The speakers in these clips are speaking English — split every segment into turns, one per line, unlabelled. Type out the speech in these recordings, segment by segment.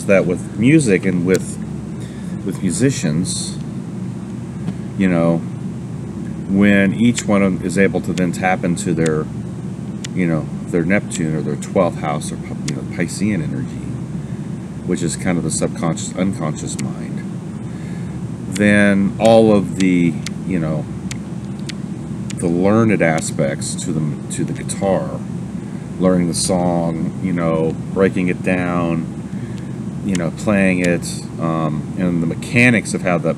is that with music and with musicians, you know, when each one of them is able to then tap into their, you know, their Neptune or their 12th house, or, you know, Piscean energy, which is kind of the subconscious, unconscious mind, then all of the, you know, the learned aspects to the guitar, learning the song, you know, breaking it down, you know, playing it, and the mechanics of how that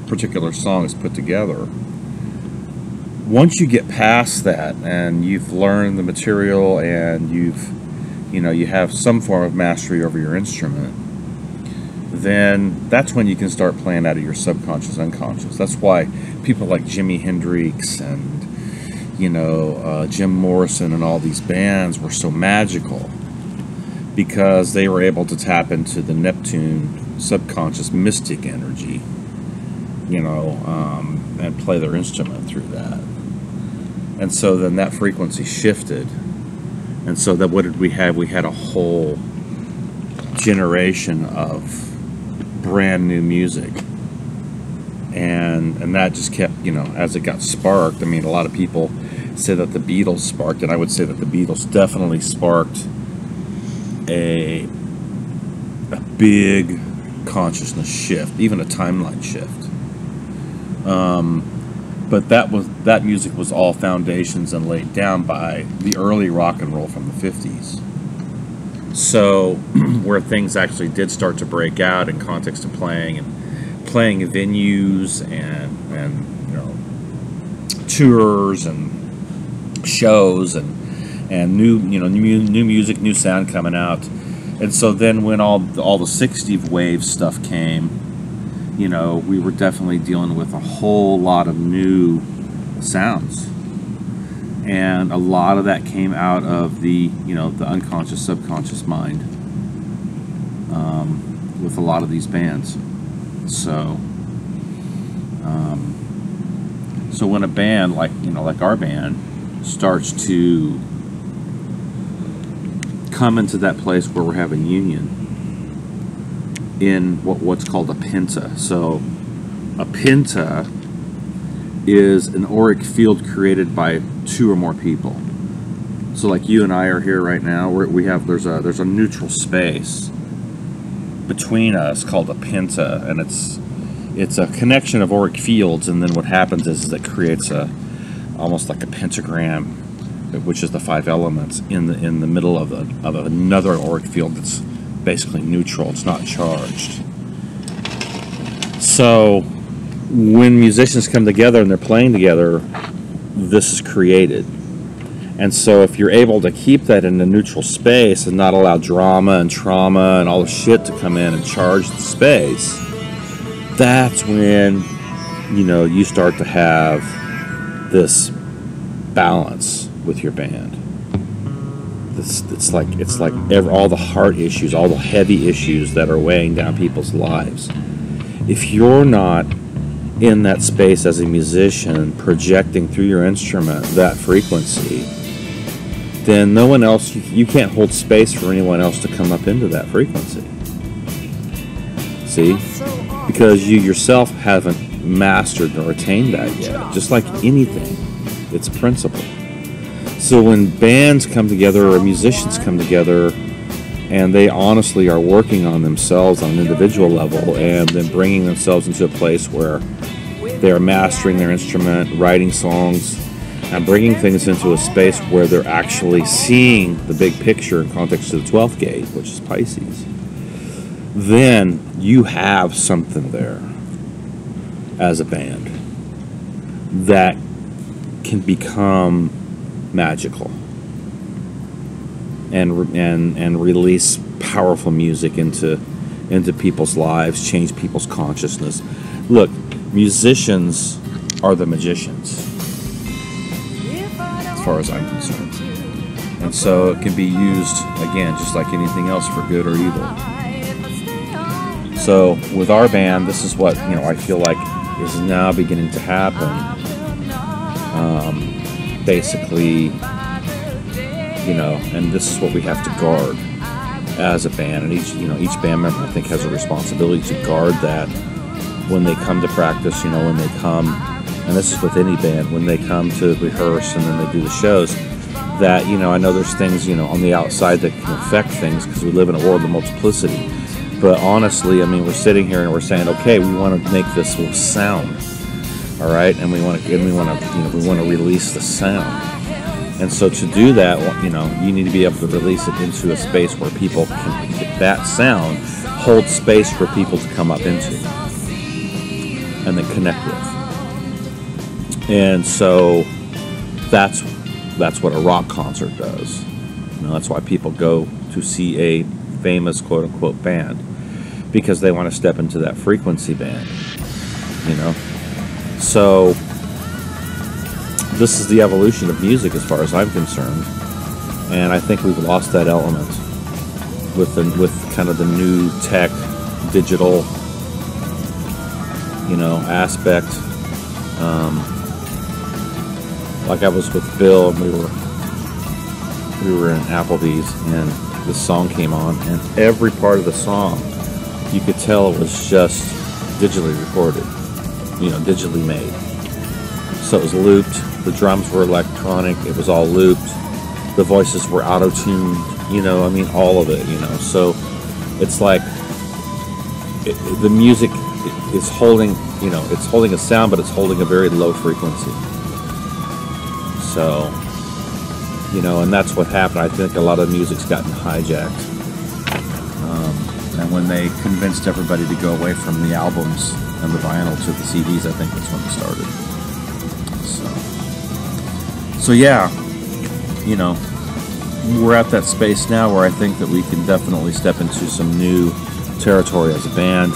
particular song is put together. Once you get past that and you've learned the material and you know, you have some form of mastery over your instrument, then that's when you can start playing out of your subconscious, unconscious. That's why people like Jimi Hendrix and, you know, Jim Morrison and all these bands were so magical, because they were able to tap into the Neptune subconscious mystic energy, you know, and play their instrument through that. And so then that frequency shifted. And so that, what did we have? We had a whole generation of brand new music. And that just kept, you know, as it got sparked. I mean, a lot of people say that the Beatles sparked it. I would say that the Beatles definitely sparked a big consciousness shift, even a timeline shift. But that music was all foundations and laid down by the early rock and roll from the 50s. So where things actually did start to break out in context of playing and playing venues and you know, tours and shows and new music, new sound coming out. And so then when all the 60s wave stuff came, you know, we were definitely dealing with a whole lot of new sounds, and a lot of that came out of the, you know, the unconscious, subconscious mind, with a lot of these bands. So so when a band like, you know, like our band starts to come into that place where we're having union in what's called a penta. So a penta is an auric field created by two or more people. So like you and I are here right now, there's a neutral space between us called a penta, and it's a connection of auric fields, and then what happens is it creates almost like a pentagram, which is the 5 elements in the middle of another auric field that's basically neutral. It's not charged. So when musicians come together and they're playing together, this is created. And so if you're able to keep that in a neutral space and not allow drama and trauma and all the shit to come in and charge the space, that's when, you know, you start to have this balance with your band. It's like all the heart issues, all the heavy issues that are weighing down people's lives. If you're not in that space as a musician, projecting through your instrument that frequency, then no one else, you can't hold space for anyone else to come up into that frequency. See? Because you yourself haven't mastered or attained that yet. Just like anything, it's a principle. So when bands come together or musicians come together and they honestly are working on themselves on an individual level and then bringing themselves into a place where they are mastering their instrument, writing songs, and bringing things into a space where they're actually seeing the big picture in context of the 12th gate, which is Pisces, then you have something there as a band that can become magical and release powerful music into people's lives, change people's consciousness. Look, musicians are the magicians, as far as I'm concerned. And so it can be used, again, just like anything else, for good or evil. So with our band, this is what, you know, I feel like is now beginning to happen. Basically, you know, and this is what we have to guard. as a band, and each band member, I think, has a responsibility to guard that when they come to practice. When they come, and this is with any band, when they come to rehearse and then they do the shows, that I know there's things on the outside that can affect things because we live in a world of multiplicity. But honestly, we're sitting here and we're saying, okay, we want to make this sound, all right, and we want to release the sound. And so to do that, you need to be able to release it into a space where people can get that sound, hold space for people to come up into and then connect with. And so that's what a rock concert does. That's why people go to see a famous quote-unquote band, because they want to step into that frequency band. So this is the evolution of music as far as I'm concerned, and I think we've lost that element with kind of the new tech, digital, aspect. Like I was with Bill, and we were in Applebee's, and this song came on, and every part of the song, you could tell it was just digitally recorded, digitally made. So it was looped. The drums were electronic. It was all looped. The voices were auto-tuned. All of it. So it's like the music is holding. It's holding a sound, but it's holding a very low frequency. So, and that's what happened. I think a lot of music's gotten hijacked. And when they convinced everybody to go away from the albums and the vinyl to the CDs, I think that's when it started. So yeah, we're at that space now where I think that we can definitely step into some new territory as a band.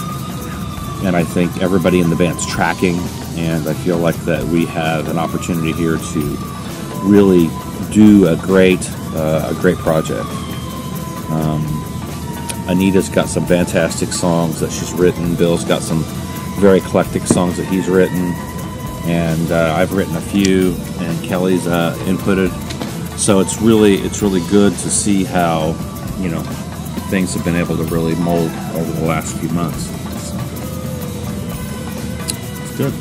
And I think everybody in the band's tracking, and I feel like that we have an opportunity here to really do a great project. Anita's got some fantastic songs that she's written. Bill's got some very eclectic songs that he's written, and I've written a few, and Kelly's inputted. So it's really good to see how things have been able to really mold over the last few months. So, it's good.